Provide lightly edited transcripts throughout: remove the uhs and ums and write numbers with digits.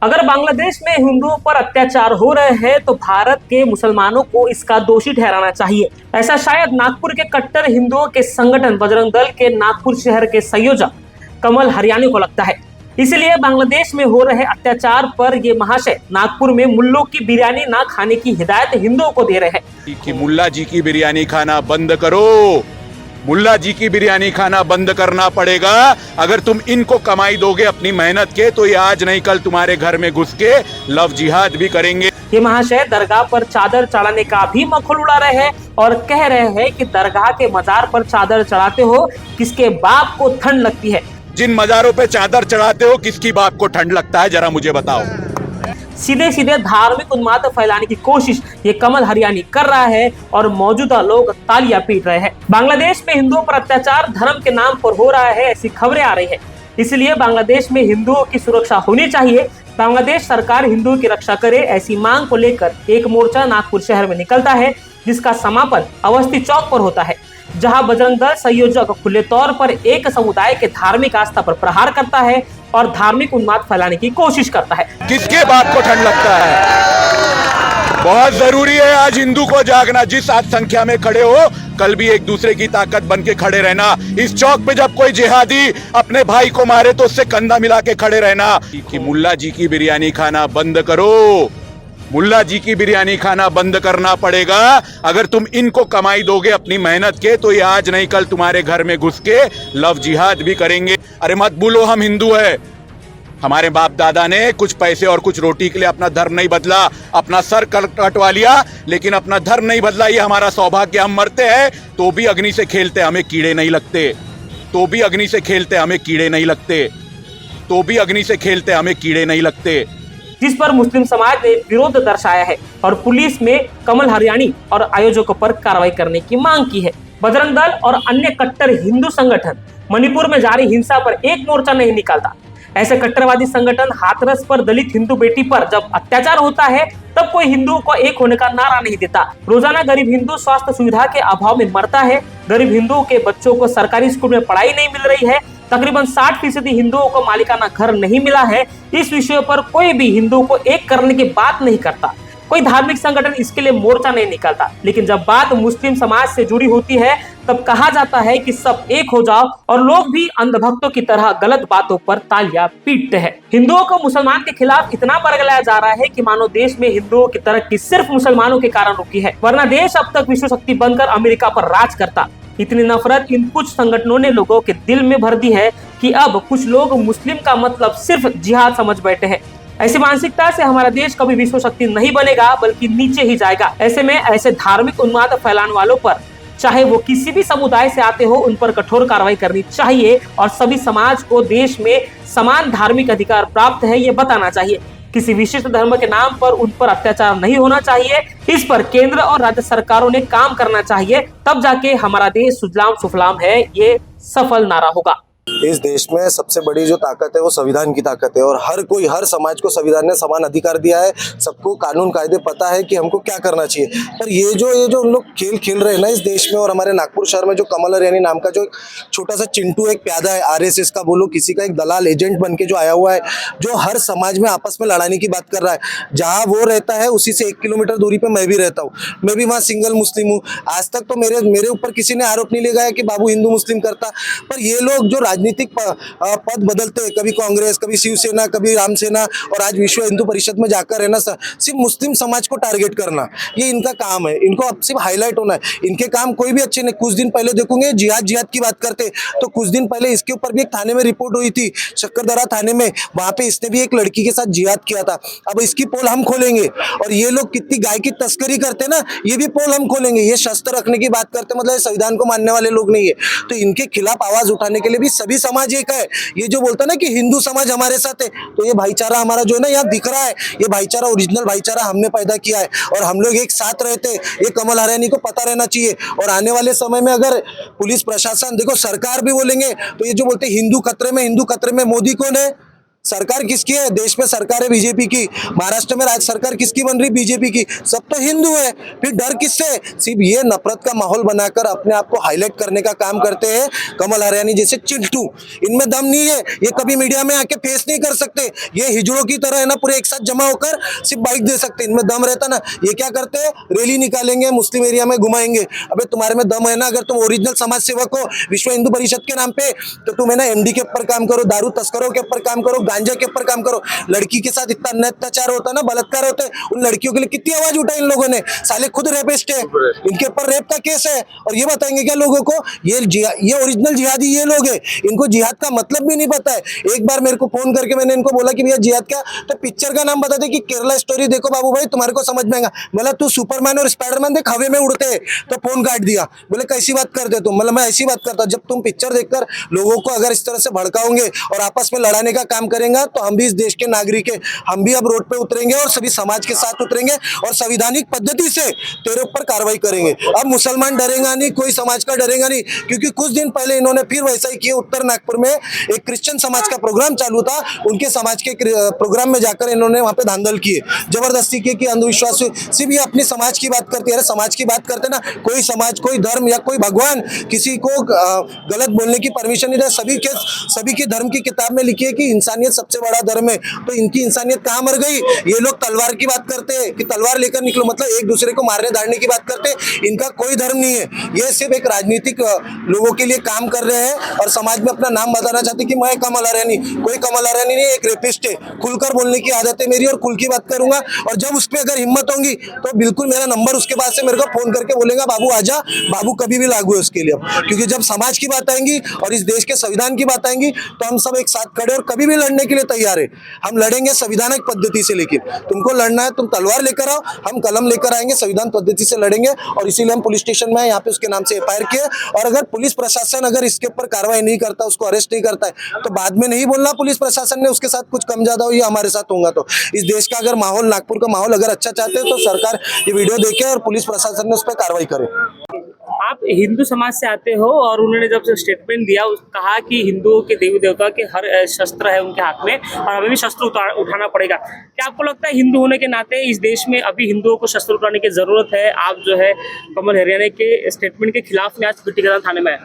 अगर बांग्लादेश में हिंदुओं पर अत्याचार हो रहे हैं तो भारत के मुसलमानों को इसका दोषी ठहराना चाहिए। ऐसा शायद नागपुर के कट्टर हिंदुओं के संगठन बजरंग दल के नागपुर शहर के संयोजक कमल हरियाणी को लगता है। इसलिए बांग्लादेश में हो रहे अत्याचार पर ये महाशय नागपुर में मुल्लों की बिरयानी ना खाने की हिदायत हिंदुओं को दे रहे हैं कि मुल्ला जी की बिरयानी खाना बंद करो, मुल्ला जी की बिरयानी खाना बंद करना पड़ेगा। अगर तुम इनको कमाई दोगे अपनी मेहनत के तो ये आज नहीं कल तुम्हारे घर में घुस के लव जिहाद भी करेंगे। ये महाशय दरगाह पर चादर चढ़ाने का भी मखौल उड़ा रहे हैं और कह रहे हैं कि दरगाह के मजार पर चादर चढ़ाते हो किसके बाप को ठंड लगती है। जिन मजारों पे चादर चढ़ाते हो किसकी बाप को ठंड लगता है, जरा मुझे बताओ। सीधे सीधे धार्मिक उन्माद फैलाने की कोशिश ये कमल हरियाणी कर रहा है और मौजूदा लोग तालियां पीट रहे हैं। बांग्लादेश में हिंदुओं पर अत्याचार धर्म के नाम पर हो रहा है, ऐसी खबरें आ रही है। इसलिए बांग्लादेश में हिंदुओं की सुरक्षा होनी चाहिए। बांग्लादेश सरकार हिंदुओं की रक्षा करे, ऐसी मांग को लेकर एक मोर्चा नागपुर शहर में निकलता है, जिसका समापन अवस्थी चौक पर होता है, जहां बजरंग दल संयोजक खुले तौर पर एक समुदाय के धार्मिक आस्था पर प्रहार करता है और धार्मिक उन्माद फैलाने की कोशिश करता है। किसके बाप को ठंड लगता है? बहुत जरूरी है आज हिंदू को जागना। जिस आज संख्या में खड़े हो कल भी एक दूसरे की ताकत बन के खड़े रहना। इस चौक पे जब कोई जिहादी अपने भाई को मारे तो उससे कंधा मिला के खड़े रहना। कि मुल्ला जी की बिरयानी खाना बंद करो, मुल्ला जी की बिरयानी खाना बंद करना पड़ेगा। अगर तुम इनको कमाई दोगे अपनी मेहनत के तो ये आज नहीं कल तुम्हारे घर में घुस के लव जिहाद भी करेंगे। अरे मत भूलो हम हिंदू है। हमारे बाप दादा ने कुछ पैसे और कुछ रोटी के लिए अपना धर्म नहीं बदला, अपना सर कटवा लिया, लेकिन अपना धर्म नहीं बदला। ये हमारा सौभाग्य। हम मरते हैं तो भी अग्नि से खेलते, हमें कीड़े नहीं लगते। तो भी अग्नि से खेलते, हमें कीड़े नहीं लगते। तो भी अग्नि से खेलते, हमें कीड़े नहीं लगते। जिस पर मुस्लिम समाज ने विरोध दर्शाया है और पुलिस में कमल हरियाणी और आयोजकों पर कार्रवाई करने की मांग की है। बजरंग दल और अन्य कट्टर हिंदू संगठन मणिपुर में जारी हिंसा पर एक मोर्चा नहीं निकालता। ऐसे कट्टरवादी संगठन हाथरस पर दलित हिंदू बेटी पर जब अत्याचार होता है तब कोई हिंदुओं को एक होने का नारा नहीं देता। रोजाना गरीब हिंदू स्वास्थ्य सुविधा के अभाव में मरता है। गरीब हिंदुओं के बच्चों को सरकारी स्कूल में पढ़ाई नहीं मिल रही है। तकरीबन 60% हिंदुओं को मालिकाना घर नहीं मिला है। इस विषय पर कोई भी हिंदुओं को एक करने की बात नहीं करता। कोई धार्मिक संगठन इसके लिए मोर्चा नहीं निकालता। लेकिन जब बात मुस्लिम समाज से जुड़ी होती है तब कहा जाता है कि सब एक हो जाओ और लोग भी अंधभक्तों की तरह गलत बातों पर तालियां पीटते हैं। हिंदुओं को मुसलमान के खिलाफ इतना बरगलाया जा रहा है कि मानो देश में हिंदुओं की तरक्की सिर्फ मुसलमानों के कारण रुकी है, वरना देश अब तक विश्व शक्ति बनकर अमेरिका पर राज करता। इतनी नफरत इन कुछ संगठनों ने लोगों के दिल में भर दी है कि अब कुछ लोग मुस्लिम का मतलब सिर्फ जिहाद समझ बैठे हैं। ऐसी मानसिकता से हमारा देश कभी विश्व शक्ति नहीं बनेगा बल्कि नीचे ही जाएगा। ऐसे में ऐसे धार्मिक उन्माद फैलाने वालों पर चाहे वो किसी भी समुदाय से आते हो उन पर कठोर कार्रवाई करनी चाहिए और सभी समाज को देश में समान धार्मिक अधिकार प्राप्त है ये बताना चाहिए। किसी विशिष्ट धर्म के नाम पर उन पर अत्याचार नहीं होना चाहिए। इस पर केंद्र और राज्य सरकारों ने काम करना चाहिए, तब जाके हमारा देश सुजलाम सुफलाम है ये सफल नारा होगा। इस देश में सबसे बड़ी जो ताकत है वो संविधान की ताकत है और हर कोई हर समाज को संविधान ने समान अधिकार दिया है। सबको कानून कायदे पता है कि हमको क्या करना चाहिए। पर ये जो उन लोग खेल खेल रहे हैं ना इस देश में, और हमारे नागपुर शहर में जो कमल हरियाणी नाम का जो छोटा सा चिंटू एक प्यादा है, आरएसएस का बोलो किसी का एक दलाल एजेंट बन के जो आया हुआ है, जो हर समाज में आपस में लड़ाने की बात कर रहा है। जहाँ वो रहता है उसी से 1 किलोमीटर दूरी पर मैं भी रहता हूँ। मैं भी वहाँ सिंगल मुस्लिम हूँ। आज तक तो मेरे ऊपर किसी ने आरोप नहीं लगाया कि बाबू हिंदू मुस्लिम करता। पर ये लोग जो राजनीतिक पद बदलते हैं, कभी कांग्रेस, कभी शिवसेना, कभी रामसेना, और आज विश्व हिंदू परिषद में जाकर है ना सिर्फ मुस्लिम समाज को टारगेट करना, ये इनका काम है। इनको अब सिर्फ हाईलाइट होना है। इनके काम कोई भी अच्छे नहीं। कुछ दिन पहले देखोगे जिहाद की बात करते तो कुछ दिन पहले इसके ऊपर भी एक थाने में रिपोर्ट हुई थी, शक्करदरा थाने में। वहां पे इसने भी एक लड़की के साथ जिहाद किया था। अब इसकी पोल हम खोलेंगे। और ये लोग कितनी गाय की तस्करी करते ना, ये भी पोल हम खोलेंगे। ये शस्त्र रखने की बात करते, मतलब संविधान को मानने वाले लोग नहीं है। तो इनके खिलाफ आवाज उठाने के लिए भी सभी समाज एक है। ये जो बोलता ना कि हिंदू समाज हमारे साथ है, तो ये भाईचारा हमारा जो है ना यहाँ दिख रहा है। ये भाईचारा ओरिजिनल भाईचारा हमने पैदा किया है और हम लोग एक साथ रहते हैं। ये कमल हरियाणी को पता रहना चाहिए। और आने वाले समय में अगर पुलिस प्रशासन, देखो सरकार भी बोलेंगे तो ये जो बोलते हिंदू खतरे में, हिंदू खतरे में, मोदी कौन है? सरकार किसकी है? देश में सरकार है बीजेपी की, महाराष्ट्र में राज्य सरकार किसकी बन रही? बीजेपी की। सब तो हिंदू है, फिर डर किससे? सिर्फ ये नफरत का माहौल बनाकर अपने आप को हाईलाइट करने का काम करते हैं कमल हरियाणी जैसे चिंटू। इनमें दम नहीं है, ये कभी मीडिया में आके फेस नहीं कर सकते। ये हिजड़ों की तरह है ना, पूरे एक साथ जमा होकर सिर्फ बाइक दे सकते। इनमें दम रहता ना, ये क्या करते हैं? रैली निकालेंगे, मुस्लिम एरिया में घुमाएंगे। अबे तुम्हारे में दम है ना, अगर तुम ओरिजिनल समाज सेवक हो विश्व हिंदू परिषद के नाम पे, तो तुम है ना एमडी के ऊपर काम करो, दारू तस्करों के ऊपर काम करो, गांजा के ऊपर काम करो। लड़की के साथ इतना अन्याय अत्याचार होता है ना, बलात्कार होते हैं, उन लड़कियों के लिए कितनी आवाज उठाई इन लोगों ने। साले खुद रेपिस्ट है, इनके ऊपर रेप का केस है, और ये बताएंगे क्या लोगों को? ये ओरिजिनल जिहादी ये लोग है, इनको जिहाद का मतलब भी नहीं पता है। एक बार मेरे को फोन करके मैंने इनको बोला कि भैया जिहाद क्या, तो पिक्चर का नाम बता दे कि केरला स्टोरी देखो बाबू भाई, तुम्हारे को समझ में आएगा। बोला तू सुपरमैन और स्पाइडरमैन देख, हवे में उड़ते हैं, तो फोन काट दिया। बोले कैसी बात करते तुम? मतलब मैं ऐसी बात करता, जब तुम पिक्चर देखकर लोगों को अगर इस तरह से भड़काओगे और आपस में लड़ाने का काम करेंगे, तो हम भी इस देश के नागरिक है, हम भी अब रोड पे उतरेंगे और सभी समाज के साथ उतरेंगे और संवैधानिक पद्धति से तेरे ऊपर कार्रवाई करेंगे। अब मुसलमान डरेगा नहीं, कोई समाज का डरेगा नहीं, क्योंकि कुछ दिन पहले इन्होंने फिर वैसा ही किया। उत्तर नागपुर में एक क्रिश्चियन समाज का प्रोग्राम चालू था, उनके समाज के प्रोग्राम में जाकर इन्होंने वहां पे धांधल किए, जबरदस्ती किए कि अंधविश्वास सिर्फ ये अपनी समाज की बात करती है। अरे समाज की बात करते ना, कोई समाज, कोई धर्म या कोई भगवान किसी को गलत बोलने की परमिशन नहीं दे। सभी के धर्म की किताब में लिखी है कि इंसानियत सबसे बड़ा धर्म है, तो इनकी इंसानियत कहाँ मर गई? ये लोग तलवार की बात करते हैं कि तलवार लेकर निकलो, मतलब एक दूसरे को मारने दाड़ने की बात करते हैं। इनका कोई धर्म नहीं है, ये सिर्फ एक राजनीतिक लोगों के लिए काम कर रहे हैं और समाज में अपना नाम बताना चाहते कि मैं कमल हरियाणी। कोई कमल हरियाणी नहीं, एक रेपिस्ट है। खुलकर बोलने की आदत है मेरी और खुल की बात करूंगा, और जब उस पर अगर हिम्मत होगी तो बिल्कुल मेरा नंबर उसके बाद से मेरे को फोन करके बोलेगा बाबू आजा, बाबू कभी भी लागू है उसके लिए। क्योंकि जब समाज की बात आएंगी और इस देश के संविधान की बात आएंगी तो हम सब एक साथ खड़े और कभी भी लड़ने के लिए तैयार है। हम लड़ेंगे संविधानिक पद्धति से, लेकिन तुमको लड़ना है तुम तलवार लेकर आओ, हम कलम लेकर आएंगे, संविधान पद्धति से लड़ेंगे। और इसीलिए हम पुलिस स्टेशन में यहाँ पे उसके नाम से एफआईआर किए। और अगर पुलिस प्रशासन अगर इसके ऊपर कार्रवाई नहीं करता, उसको अरेस्ट नहीं करता है, तो बाद में नहीं बोलना पुलिस प्रशासन ने उसके साथ कुछ कम ज्यादा हो या हमारे साथ होगा। तो इस देश का अगर माहौल, नागपुर का माहौल अगर अच्छा चाहते हैं तो सरकार ये वीडियो देखे और पुलिस प्रशासन ने उस पर कार्रवाई करे। आप हिंदू समाज से आते हो और उन्होंने जब स्टेटमेंट दिया, कहा कि हिंदुओं के देवी देवता के हर शस्त्र है उनके हाथ में और हमें भी शस्त्र उठाना पड़ेगा। क्या आपको लगता है हिंदू होने के नाते इस देश में अभी हिंदुओं को शस्त्र उठाने की जरूरत है? आप जो है कमल हरियाणी के स्टेटमेंट के खिलाफ में आज गिट्टीकरण थाने में आए।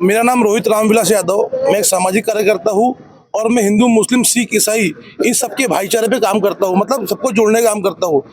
मेरा नाम रोहित रामविलास यादव, मैं एक सामाजिक कार्यकर्ता हूँ और मैं हिंदू, मुस्लिम, सिख, ईसाई इन सबके भाईचारे पे काम करता हूँ, मतलब सबको जोड़ने का काम करता हूँ।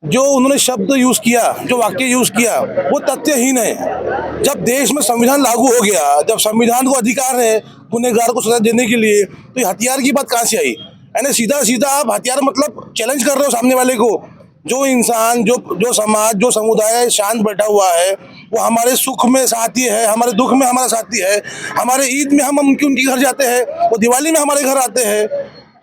जो उन्होंने शब्द यूज किया, जो वाक्य यूज किया, वो तथ्यहीन है। जब देश में संविधान लागू हो गया, जब संविधान को अधिकार है गुनहगार को सजा देने के लिए, तो ये हथियार की बात कहाँ से आई? यानी सीधा सीधा आप हथियार मतलब चैलेंज कर रहे हो सामने वाले को। जो इंसान, जो समाज, जो समुदाय शांत बैठा हुआ है, वो हमारे सुख में साथी है, हमारे दुख में हमारा साथी है। हमारे ईद में हम उनके घर जाते हैं, वो दिवाली में हमारे घर आते हैं,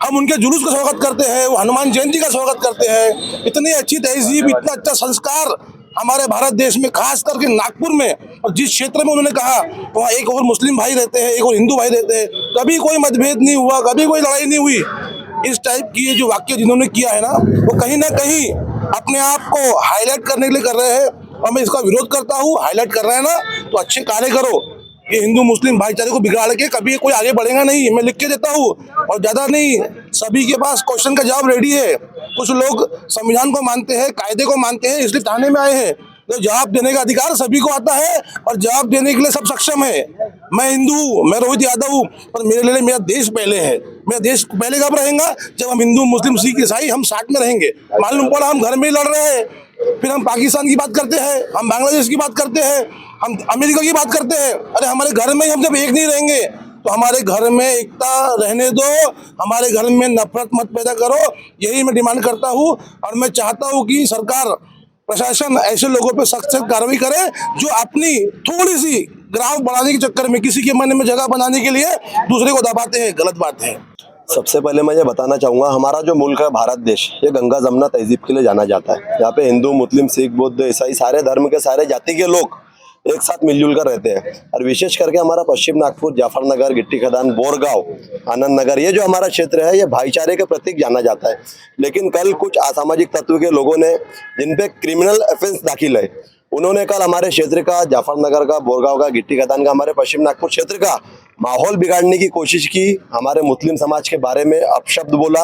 हम उनके जुलूस का स्वागत करते हैं, वो हनुमान जयंती का स्वागत करते हैं। इतनी अच्छी तहजीब, इतना अच्छा संस्कार हमारे भारत देश में, खास करके नागपुर में, और जिस क्षेत्र में उन्होंने कहा वहाँ एक और मुस्लिम भाई रहते हैं, एक और हिंदू भाई रहते हैं, कभी कोई मतभेद नहीं हुआ, कभी कोई लड़ाई नहीं हुई। इस टाइप की ये जो वाक्य जिन्होंने किया है ना, वो कहीं ना कहीं अपने आप को हाईलाइट करने के लिए कर रहे हैं और मैं इसका विरोध करता हूँ। हाईलाइट कर रहे हैं ना तो अच्छे कार्य करो। ये हिंदू मुस्लिम भाईचारे को बिगाड़ के कभी कोई आगे बढ़ेगा नहीं, मैं लिख के देता हूँ। और ज़्यादा नहीं, सभी के पास क्वेश्चन का जवाब रेडी है। कुछ लोग संविधान को मानते हैं, कायदे को मानते हैं, इसलिए थाने में आए हैं। तो जवाब देने का अधिकार सभी को आता है और जवाब देने के लिए सब सक्षम है। मैं हिंदू, मैं रोहित यादव हूँ, पर मेरे लिए मेरा देश पहले है। मेरा देश पहले कब रहेगा? जब हम हिंदू, मुस्लिम, सिख, ईसाई हम साथ में रहेंगे। मालूम पड़ा हम घर में ही लड़ रहे हैं, फिर हम पाकिस्तान की बात करते हैं, हम बांग्लादेश की बात करते हैं, हम अमेरिका की बात करते हैं। अरे हमारे घर में ही हम जब एक नहीं रहेंगे तो हमारे घर में एकता रहने दो, हमारे घर में नफरत मत पैदा करो। यही मैं डिमांड करता हूँ और मैं चाहता हूँ कि सरकार, प्रशासन ऐसे लोगों पे सख्त कार्रवाई करे जो अपनी थोड़ी सी ग्राफ बढ़ाने के चक्कर में किसी के मन में जगह बनाने के लिए दूसरे को दबाते हैं। गलत बात है। सबसे पहले मैं ये बताना चाहूँगा, हमारा जो मुल्क है भारत देश, ये गंगा जमुना तहजीब के लिए जाना जाता है। यहाँ पे हिंदू, मुस्लिम, सिख, बौद्ध, ईसाई सारे धर्म के, सारे जाति के लोग एक साथ मिलजुल कर रहते हैं। और विशेष करके हमारा पश्चिम नागपुर, जाफरनगर, गिट्टी खदान, बोरगांव, आनंद नगर, ये जो हमारा क्षेत्र है, ये भाईचारे के प्रतीक जाना जाता है। लेकिन कल कुछ असामाजिक तत्व के लोगों ने, जिन पे क्रिमिनल ऑफेंस दाखिल है, उन्होंने कल हमारे क्षेत्र का, जाफरनगर का, बोरगांव का, गिट्टी खदान का, हमारे पश्चिम नागपुर क्षेत्र का माहौल बिगाड़ने की कोशिश की, हमारे मुस्लिम समाज के बारे में अपशब्द बोला।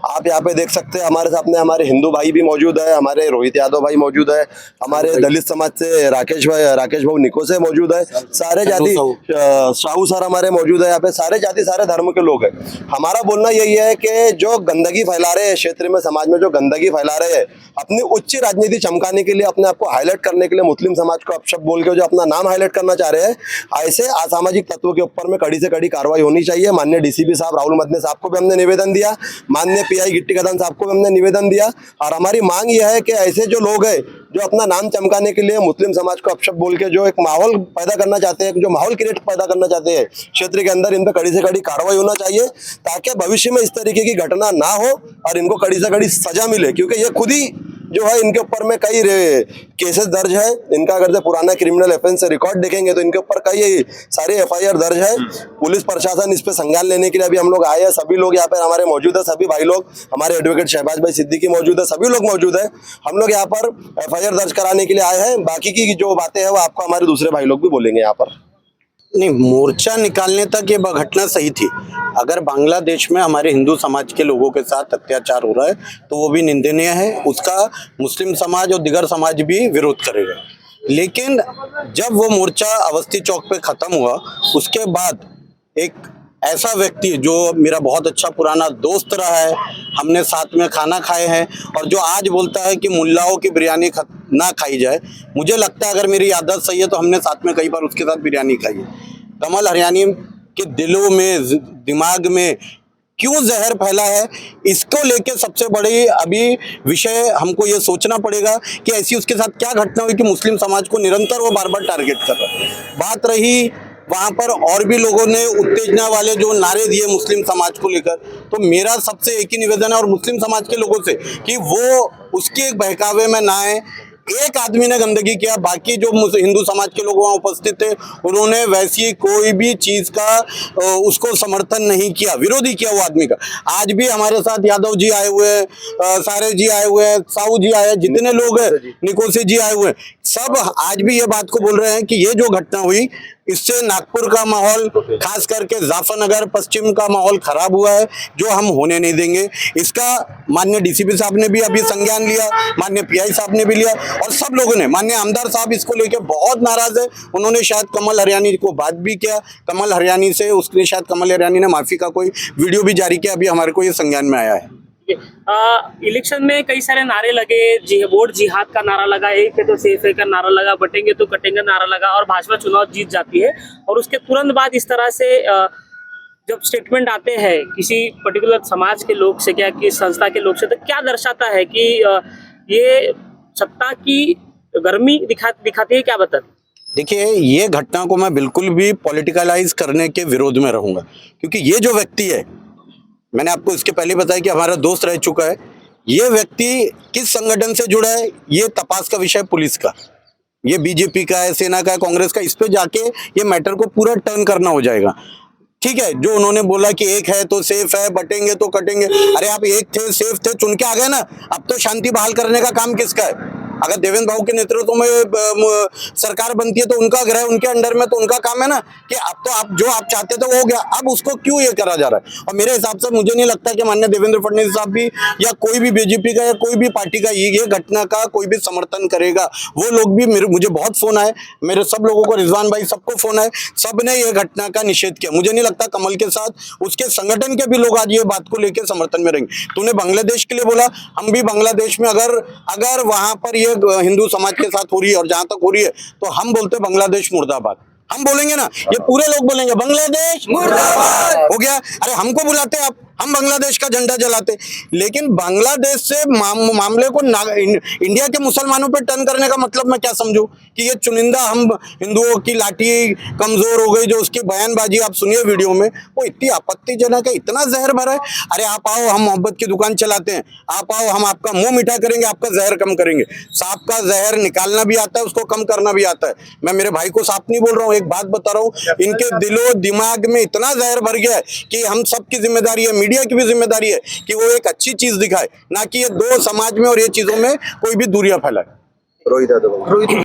आप यहाँ पे देख सकते हैं हमारे सामने हमारे हिंदू भाई भी मौजूद है, हमारे रोहित यादव भाई मौजूद है, हमारे दलित समाज से राकेश भाऊ निकोसे मौजूद है, सारे जाति साहू सर हमारे मौजूद है, यहाँ पे सारे जाति सारे धर्म के लोग हैं। हमारा बोलना यही है कि जो गंदगी फैला रहे हैं क्षेत्र में, समाज में जो गंदगी फैला रहे हैं, अपनी उच्च राजनीति चमकाने के लिए, अपने आप को हाईलाइट करने के लिए, मुस्लिम समाज को अपशब्द बोल के जो अपना नाम हाईलाइट करना चाह रहे हैं, ऐसे असामाजिक तत्वों के ऊपर में कड़ी से कड़ी कार्रवाई होनी चाहिए। माननीय डीसीपी साहब राहुल मदने साहब को भी हमने निवेदन दिया, माननीय पीआई गिट्टी कदम साहब को भी हमने निवेदन दिया, और हमारी मांग यह है कि ऐसे जो लोग हैं जो अपना नाम चमकाने के लिए मुस्लिम समाज को अपशब्द बोल के जो एक माहौल पैदा करना चाहते हैं, जो माहौल क्रिएट पैदा करना चाहते हैं क्षेत्र के अंदर, इन पर कड़ी से कड़ी कार्रवाई होना चाहिए, ताकि भविष्य में इस तरीके की घटना ना हो और इनको कड़ी से कड़ी सजा मिले। क्योंकि ये खुद ही जो है इनके ऊपर में कई केसेस दर्ज है, इनका अगर से पुराना क्रिमिनल ऑफेंस रिकॉर्ड देखेंगे तो इनके ऊपर कई सारे एफआईआर दर्ज है। पुलिस प्रशासन इस पे संज्ञान लेने के लिए अभी हम लोग आए हैं, सभी लोग यहाँ पर हमारे मौजूद है, सभी भाई लोग, हमारे एडवोकेट शहबाज भाई सिद्दीकी मौजूद है, सभी लोग मौजूद है। हम लोग यहाँ पर एफआईआर दर्ज कराने के लिए आए हैं, बाकी की जो बातें हैं वो आपको हमारे दूसरे भाई लोग भी बोलेंगे यहाँ पर। नहीं, मोर्चा निकालने तक ये घटना सही थी। अगर बांग्लादेश में हमारे हिंदू समाज के लोगों के साथ अत्याचार हो रहा है तो वो भी निंदनीय है, उसका मुस्लिम समाज और दिगर समाज भी विरोध करेगा। लेकिन जब वो मोर्चा अवस्थी चौक पे खत्म हुआ, उसके बाद एक ऐसा व्यक्ति जो मेरा बहुत अच्छा पुराना दोस्त रहा है, हमने साथ में खाना खाए हैं, और जो आज बोलता है कि मुल्लाओं की बिरयानी ना खाई जाए, मुझे लगता है अगर मेरी आदत सही है तो हमने साथ में कई बार उसके साथ बिरयानी खाई है। कमल हरियाणी के दिलों में, दिमाग में क्यों जहर फैला है, इसको लेके सबसे बड़ी अभी विषय हमको ये सोचना पड़ेगा कि ऐसी उसके साथ क्या घटना हुई कि मुस्लिम समाज को निरंतर वो बार बार टारगेट कर रहा है। बात रही वहाँ पर और भी लोगों ने उत्तेजना वाले जो नारे दिए मुस्लिम समाज को लेकर, तो मेरा सबसे एक ही निवेदन है और मुस्लिम समाज के लोगों से कि वो उसके एक बहकावे में ना आए। एक आदमी ने गंदगी किया, बाकी जो हिंदू समाज के लोग वहाँ उपस्थित थे उन्होंने वैसी कोई भी चीज़ का उसको समर्थन नहीं किया, विरोधी किया वो आदमी का। आज भी हमारे साथ यादव जी आए हुए हैं, सारे जी आए हुए हैं, साहू जी आए हैं, जितने लोग हैं, निकोसी जी आए हुए हैं, सब आज भी ये बात को बोल रहे हैं कि ये जो घटना हुई इससे नागपुर का माहौल, खास करके जाफरनगर पश्चिम का माहौल खराब हुआ है, जो हम होने नहीं देंगे। इसका माननीय डीसीपी साहब ने भी अभी संज्ञान लिया, माननीय पीआई साहब ने भी लिया, और सब लोगों ने, माननीय आमदार साहब इसको लेकर बहुत नाराज है, उन्होंने शायद कमल हरियाणी को बात भी किया, कमल हरियाणी से उसने शायद कमल हरियाणी ने माफी का कोई वीडियो भी जारी किया, अभी हमारे को ये संज्ञान में आया है। इलेक्शन में कई सारे नारे लगे, वोट जिहाद का नारा लगा, एक है तो सेफ है का नारा लगा, बटेंगे तो कटेंगे नारा लगा, और भाजपा चुनाव जीत जाती है। और उसके तुरंत बाद इस तरह से जब स्टेटमेंट आते हैं किसी पर्टिकुलर समाज के लोग से, क्या किस संस्था के लोग से, तो क्या दर्शाता है कि ये सत्ता की गर्मी दिखाती है, क्या बता? देखिए, ये घटना को मैं बिल्कुल भी पॉलिटिकलाइज करने के विरोध में रहूंगा, क्योंकि ये जो व्यक्ति है, मैंने आपको इसके पहले बताया कि हमारा दोस्त रह चुका है, ये व्यक्ति किस संगठन से जुड़ा है ये तपास का विषय पुलिस का, ये बीजेपी का है, सेना का है, कांग्रेस का, इस पे जाके ये मैटर को पूरा टर्न करना हो जाएगा। ठीक है, जो उन्होंने बोला कि एक है तो सेफ है, बटेंगे तो कटेंगे, अरे आप एक थे, सेफ थे, चुन के आ गए ना, अब तो शांति बहाल करने का काम किसका है? अगर देवेंद्र भाऊ के नेतृत्व में सरकार बनती है तो उनका गृह उनके अंडर में, तो उनका काम है ना कि अब तो आप जो आप चाहते थे वो हो गया, अब उसको क्यों ये करा जा रहा है? और मेरे हिसाब से मुझे नहीं लगता कि माननीय देवेंद्र फडणवीस साहब भी या कोई भी बीजेपी का या कोई भी पार्टी का ये घटना का कोई भी समर्थन करेगा। वो लोग भी मुझे बहुत फोन आए, मेरे सब लोगों को, रिजवान भाई सबको फोन आए, सब ने ये घटना का निषेध किया। मुझे नहीं लगता कमल के साथ उसके संगठन के भी लोग आज ये बात को लेकर समर्थन में रहेंगे। तूने बांग्लादेश के लिए बोला, हम भी बांग्लादेश में अगर वहां पर ये हिंदू समाज के साथ हो रही है, और जहां तक हो रही है तो हम बोलते बांग्लादेश मुर्दाबाद, हम बोलेंगे ना, ये पूरे लोग बोलेंगे बांग्लादेश मुर्दाबाद हो गया। अरे हमको बुलाते आप, हम बांग्लादेश का झंडा जलाते, लेकिन बांग्लादेश से मामले को इंडिया के मुसलमानों पर टर्न करने का मतलब मैं क्या समझूं कि ये चुनिंदा हम हिंदुओं की लाठी कमजोर हो गई, जो उसकी बयानबाजी आप सुनिए वीडियो में, वो इतनी आपत्तिजनक है, इतना जहर भरा है। अरे आप आओ, हम मोहब्बत की दुकान चलाते हैं, आप आओ, हम आपका मुंह मीठा करेंगे, आपका जहर कम करेंगे। सांप का जहर निकालना भी आता है, उसको कम करना भी आता है। मैं मेरे भाई को सांप नहीं बोल रहा हूँ, एक बात बता रहा हूँ, इनके दिलो दिमाग में इतना जहर भर गया है कि हम सबकी जिम्मेदारी है, मीडिया की भी जिम्मेदारी है कि वो एक अच्छी चीज दिखाए, ना कि ये दो समाज में और ये चीजों में कोई भी दूरियां फैलाए। रोहित यादव।